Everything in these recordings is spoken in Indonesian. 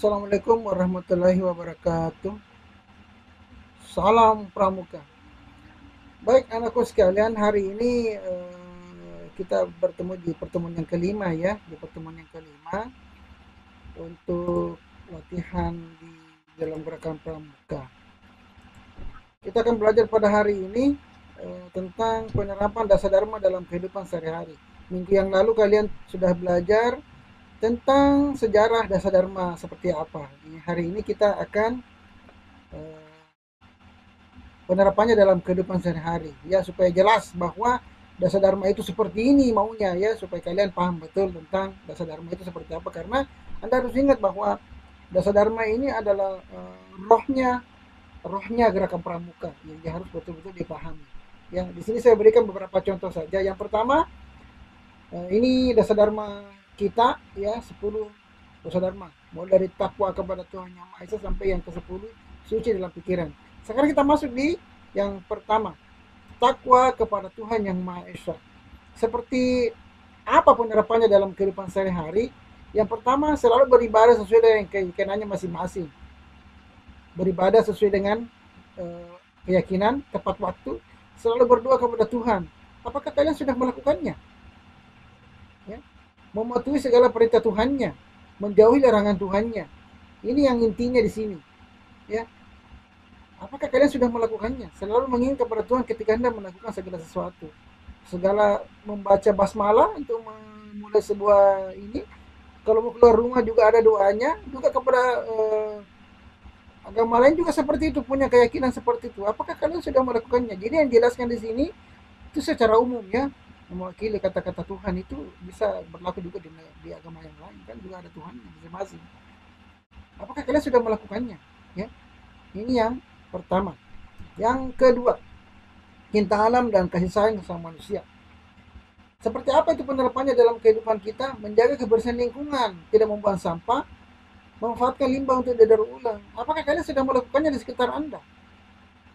Assalamualaikum warahmatullahi wabarakatuh. Salam Pramuka. Baik anakku sekalian, hari ini kita bertemu di pertemuan yang kelima ya, di pertemuan yang kelima untuk latihan di dalam gerakan Pramuka. Kita akan belajar pada hari ini tentang penerapan dasar dharma dalam kehidupan sehari-hari. Minggu yang lalu kalian sudah belajar tentang sejarah dasar dharma seperti apa. Hari ini kita akan eh, penerapannya dalam kehidupan sehari-hari ya, supaya jelas bahwa dasar dharma itu seperti ini maunya ya, supaya kalian paham betul tentang dasar dharma itu seperti apa. Karena Anda harus ingat bahwa dasar dharma ini adalah rohnya gerakan pramuka, yang harus betul-betul dipahami ya. Di sini saya berikan beberapa contoh saja. Yang pertama, ini dasar dharma kita ya, 10 dasar dharma, mulai dari takwa kepada Tuhan Yang Maha Esa sampai yang ke-10, suci dalam pikiran. Sekarang kita masuk di yang pertama, takwa kepada Tuhan Yang Maha Esa. Seperti apa penerapannya dalam kehidupan sehari-hari? Yang pertama, selalu beribadah sesuai dengan keyakinannya masing-masing. Beribadah sesuai dengan keyakinan, tepat waktu, selalu berdoa kepada Tuhan. Apakah kalian sudah melakukannya? Ya. Mematuhi segala perintah Tuhannya, menjauhi larangan Tuhannya. Ini yang intinya di sini. Ya. Apakah kalian sudah melakukannya? Selalu mengingat kepada Tuhan ketika Anda melakukan segala sesuatu. Segala membaca basmalah untuk memulai sebuah ini. Kalau mau keluar rumah juga ada doanya. Juga kepada agama lain juga seperti itu, punya keyakinan seperti itu. Apakah kalian sudah melakukannya? Jadi yang dijelaskan di sini itu secara umum ya, mewakili kata-kata Tuhan. Itu bisa berlaku juga di agama yang lain, kan juga ada Tuhan masing-masing. Apakah kalian sudah melakukannya? Ya, ini yang pertama. Yang kedua, cinta alam dan kasih sayang sama manusia. Seperti apa itu penerapannya dalam kehidupan kita? Menjaga kebersihan lingkungan, tidak membuang sampah, memanfaatkan limbah untuk didaur ulang. Apakah kalian sudah melakukannya di sekitar Anda,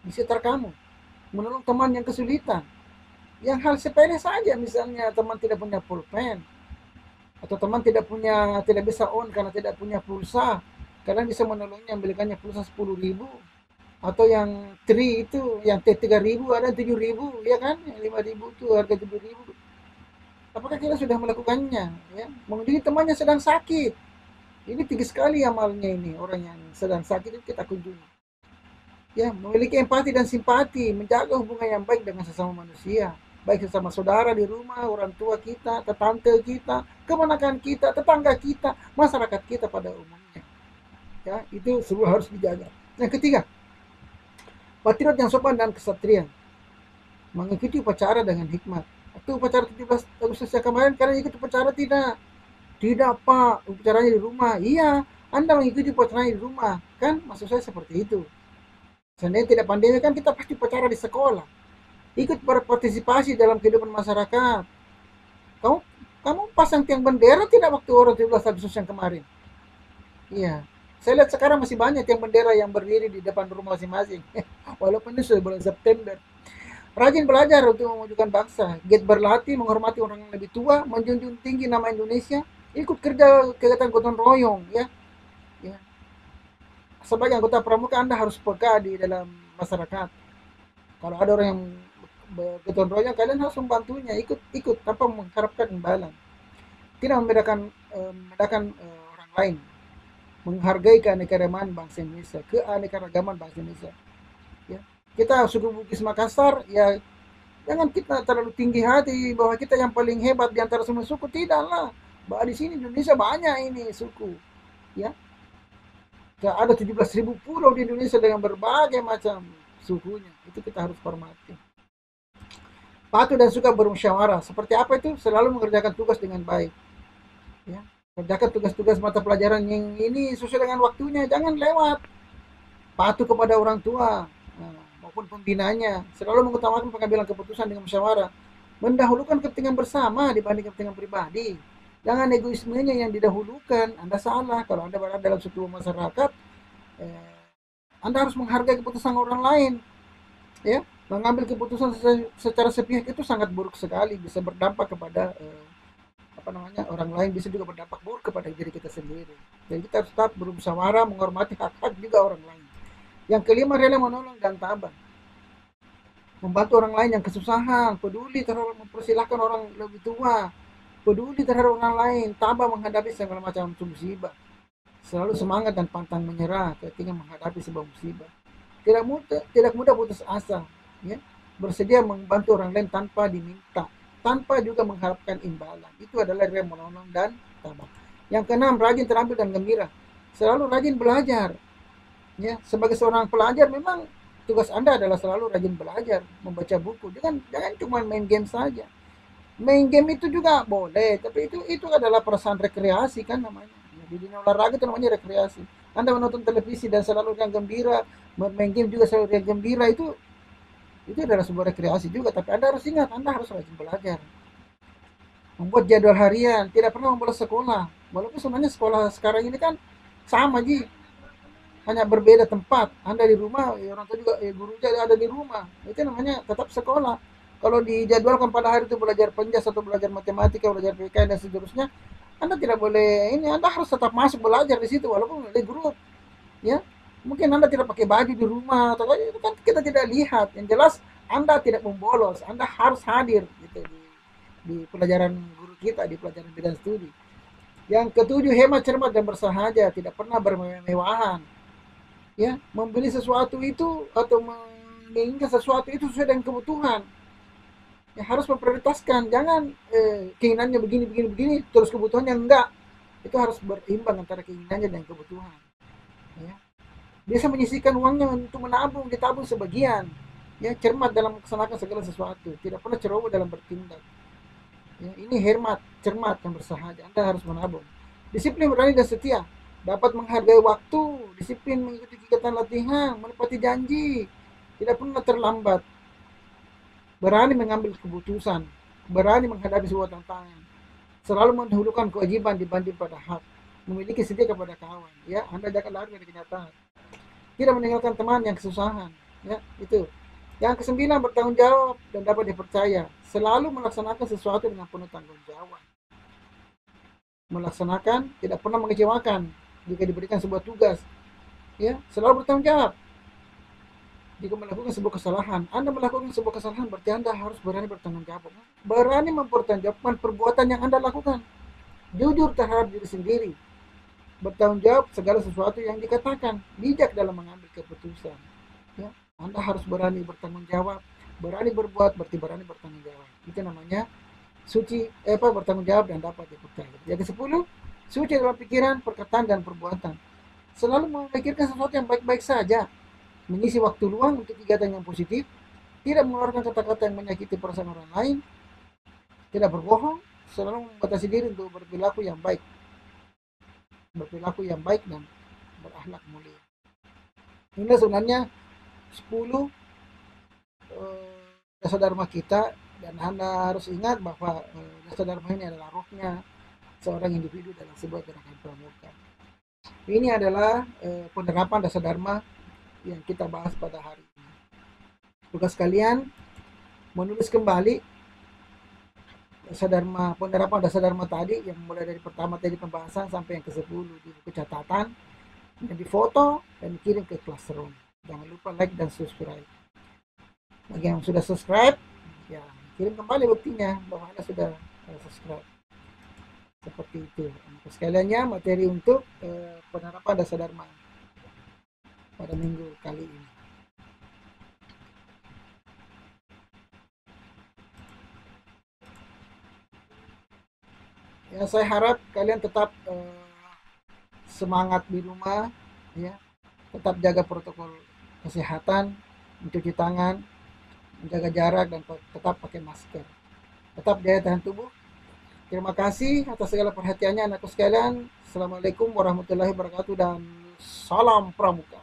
di sekitar kamu? Menolong teman yang kesulitan. Yang hal sepele saja, misalnya teman tidak punya pulpen, atau teman tidak bisa on karena tidak punya pulsa. Kalian bisa menolongnya, membelikannya pulsa 10.000, atau yang tri itu yang T3.000 ada 7.000 ya kan, yang 5.000 itu harga 7.000. Apakah kita sudah melakukannya ya? Mengunjungi temannya sedang sakit, ini tinggi sekali amalnya. Ini orang yang sedang sakit itu kita kunjungi ya. Memiliki empati dan simpati, menjaga hubungan yang baik dengan sesama manusia, baik sesama saudara di rumah, orang tua kita, tetangga kita, keponakan kita, tetangga kita, masyarakat kita pada umumnya ya. Itu semua harus dijaga. Yang ketiga, patriot yang sopan dan kesatria, mengikuti upacara dengan hikmat. Waktu upacara 17 Agustus yang kemarin, kalian ikut upacara tidak? Tidak Pak, upacaranya di rumah. Iya, Anda mengikuti upacaranya di rumah. Kan maksud saya seperti itu. Seandainya tidak pandemi kan kita pasti upacara di sekolah. Ikut berpartisipasi dalam kehidupan masyarakat. Kamu kamu pasang tiang bendera tidak waktu orang 17 Agustus yang kemarin? Iya. Saya lihat sekarang masih banyak tiang bendera yang berdiri di depan rumah masing-masing. Walaupun ini sudah bulan September. Rajin belajar untuk memajukan bangsa, giat berlatih, menghormati orang yang lebih tua, menjunjung tinggi nama Indonesia, ikut kerja kegiatan gotong royong ya. Ya. Sebagai anggota pramuka Anda harus peka di dalam masyarakat. Kalau ada orang yang bergotong royong, kalian harus membantunya, ikut tanpa mengharapkan imbalan. Tidak membedakan orang lain, menghargai keanekaragaman bangsa Indonesia, keanekaragaman bangsa Indonesia. Ya. Kita suku Bugis Makassar, ya jangan kita terlalu tinggi hati bahwa kita yang paling hebat di antara semua suku. Tidaklah. Bahwa di sini Indonesia banyak ini suku. Ya. Ada 17.000 pulau di Indonesia dengan berbagai macam sukunya. Itu kita harus hormati. Patuh dan suka bermusyawarah. Seperti apa itu? Selalu mengerjakan tugas dengan baik. Ya. Kerjakan tugas-tugas mata pelajaran yang ini sesuai dengan waktunya. Jangan lewat. Patuh kepada orang tua maupun pembinanya. Selalu mengutamakan pengambilan keputusan dengan musyawarah. Mendahulukan kepentingan bersama dibanding kepentingan pribadi. Jangan egoismenya yang didahulukan. Anda salah. Kalau Anda berada dalam suatu masyarakat, Anda harus menghargai keputusan orang lain. Ya, mengambil keputusan secara sepihak itu sangat buruk sekali. Bisa berdampak kepada orang lain. Bisa juga berdampak buruk kepada diri kita sendiri. Jadi kita harus tetap bermusyawarah, menghormati hak-hak juga orang lain. Yang kelima, rela menolong dan tabah. Membantu orang lain yang kesusahan, peduli terhadap mempersilahkan orang lebih tua, peduli terhadap orang lain, tabah menghadapi segala macam musibah. Selalu semangat dan pantang menyerah ketika menghadapi sebuah musibah. Tidak mudah putus asa, ya. Bersedia membantu orang lain tanpa diminta, tanpa juga mengharapkan imbalan. Itu adalah rela menolong dan tabah. Yang keenam, rajin, terampil dan gembira. Selalu rajin belajar. Ya, sebagai seorang pelajar memang tugas Anda adalah selalu rajin belajar, membaca buku. Jangan cuma main game saja. Main game itu juga boleh, tapi itu adalah perasaan rekreasi kan namanya. Di dunia olahraga itu namanya rekreasi. Anda menonton televisi dan selalu yang gembira, main game juga selalu yang gembira, itu adalah sebuah rekreasi juga. Tapi Anda harus ingat, Anda harus rajin belajar. Membuat jadwal harian, tidak pernah membolos sekolah. Walaupun sebenarnya sekolah sekarang ini kan sama, Ji, hanya berbeda tempat. Anda di rumah, ya orang tua juga, guru juga ada di rumah. Itu namanya tetap sekolah. Kalau dijadwalkan pada hari itu belajar penjas atau belajar matematika, belajar PK dan seterusnya, Anda tidak boleh ini. Anda harus tetap masuk belajar di situ walaupun di grup, ya. Mungkin Anda tidak pakai baju di rumah atau itu kan kita tidak lihat. Yang jelas Anda tidak membolos. Anda harus hadir gitu di pelajaran guru kita, di pelajaran bidang studi. Yang ketujuh, hemat, cermat dan bersahaja, tidak pernah bermewah-mewahan. Ya, membeli sesuatu itu atau menginginkan sesuatu itu sesuai dengan kebutuhan. Ya, harus memprioritaskan, jangan keinginannya begini begini begini terus kebutuhannya enggak. Itu harus berimbang antara keinginannya dan kebutuhan. Ya. Biasa menyisihkan uangnya untuk menabung, ditabung sebagian. Ya, cermat dalam melaksanakan segala sesuatu, tidak pernah ceroboh dalam bertindak. Ya, ini hemat, cermat dan bersahaja. Anda harus menabung. Disiplin, berani dan setia, dapat menghargai waktu, disiplin mengikuti kegiatan latihan, menepati janji, tidak pernah terlambat, berani mengambil keputusan, berani menghadapi sebuah tantangan, selalu mendahulukan kewajiban dibanding pada hak, memiliki setia kepada kawan. Ya, Anda jangan lari dari kenyataan. Tidak meninggalkan teman yang kesusahan. Ya, itu. Yang kesembilan, bertanggung jawab dan dapat dipercaya, selalu melaksanakan sesuatu dengan penuh tanggung jawab. Melaksanakan, tidak pernah mengecewakan jika diberikan sebuah tugas. Ya, selalu bertanggung jawab. Jika melakukan sebuah kesalahan, Anda melakukan sebuah kesalahan, berarti Anda harus berani bertanggung jawab. Berani mempertanggungjawabkan perbuatan yang Anda lakukan. Jujur terhadap diri sendiri. Bertanggung jawab segala sesuatu yang dikatakan. Bijak dalam mengambil keputusan. Ya, Anda harus berani bertanggung jawab. Berani berbuat, berarti berani bertanggung jawab. Itu namanya bertanggung jawab dan dapat dipercaya. Yang ke-10, suci dalam pikiran, perkataan, dan perbuatan. Selalu memikirkan sesuatu yang baik-baik saja. Mengisi waktu luang untuk kegiatan yang positif. Tidak mengeluarkan kata-kata yang menyakiti perasaan orang lain. Tidak berbohong. Selalu membatasi diri untuk berperilaku yang baik. Berperilaku yang baik dan berakhlak mulia. Ini sebenarnya 10 dasar dharma kita, dan Anda harus ingat bahwa dasar dharma ini adalah rohnya seorang individu dalam sebuah gerakan pramuka. Ini adalah penerapan dasar dharma yang kita bahas pada hari ini. Tugas kalian menulis kembali penerapan dasar dharma tadi, yang mulai dari pertama tadi pembahasan sampai yang ke-10 di buku catatan, dan difoto dan dikirim ke Classroom. Jangan lupa like dan subscribe. Bagi yang sudah subscribe, ya kirim kembali buktinya bahwa Anda sudah subscribe. Seperti itu. Sekaliannya materi untuk penerapan dasar dharma pada minggu kali ini. Ya, saya harap kalian tetap semangat di rumah, ya, tetap jaga protokol kesehatan, mencuci tangan, menjaga jarak, dan tetap pakai masker. Tetap daya tahan tubuh. Terima kasih atas segala perhatiannya anakku sekalian. Assalamualaikum warahmatullahi wabarakatuh dan salam pramuka.